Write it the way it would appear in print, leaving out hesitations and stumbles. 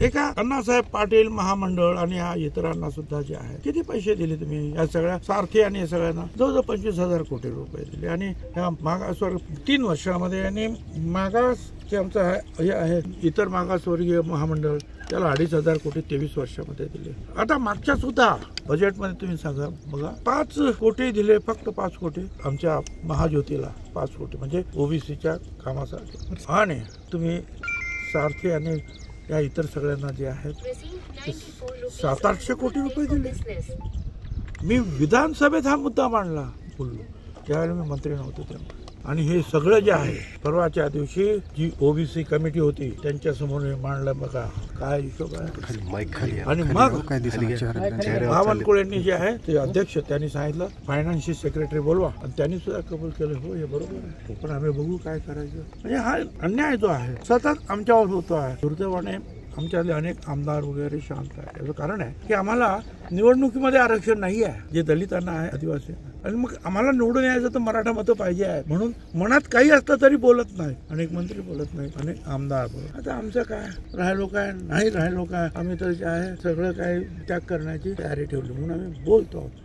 एका अण्णासाहेब पाटील महामंडळ आणि या इतरांना सुद्धा जे आहे किती पैसे दिले तुम्ही या सगळ्या सारथी आणि या सगळ्यांना जवळजवळ 25,000 कोटी रुपये दिले आणि या मागासवर 3 वर्षामध्ये आणि मागास जे आमचं हे आहे इतर मागासवर्गीय महामंडळ त्याला 2,500 कोटी 23 वर्षामध्ये दिले. आता मागच्या सुद्धा बजेटमध्ये तुम्ही सांगा बघा 5 कोटी दिले, फक्त 5 कोटी आमच्या महाज्योतीला 5 कोटी म्हणजे ओबीसीच्या कामासाठी आणि तुम्ही सारथी आणि या इतर सगळ्यांना जे आहेत 700-800 कोटी रुपये दिले. मी विधानसभेत हा मुद्दा मांडला बोललो त्यावेळेला मी मंत्री नव्हतो तेव्हा. आणि हे सगळं जे आहे परवाच्या दिवशी जी ओबीसी कमिटी होती त्यांच्या समोर मांडलं बघा काय हिशोब आहे. आणि मग बावनकुळेंनी जे आहे ते अध्यक्ष त्यांनी सांगितलं फायनान्शियल सेक्रेटरी बोलवा आणि त्यांनी सुद्धा कबूल केलं हो हे बरोबर आहे पण आम्ही बघू काय करायचं. म्हणजे हा अन्याय जो आहे सतत आमच्यावर होतो आहे. दुर्दैवाने आमच्यातले अनेक आमदार वगैरे शांत आहे. याचं कारण आहे की आम्हाला निवडणुकीमध्ये आरक्षण नाही आहे जे दलितांना आहे आदिवासी आणि मग आम्हाला निवडून यायचं तर मराठा मतं पाहिजे आहे म्हणून मनात काही असतं तरी बोलत नाही. अनेक मंत्री बोलत नाही, अनेक आमदार बोलत. आता आमचं काय राहिलो काय नाही राहिलो काय आम्ही तर जे आहे सगळं काही त्याग करण्याची तयारी ठेवली म्हणून आम्ही बोलतो.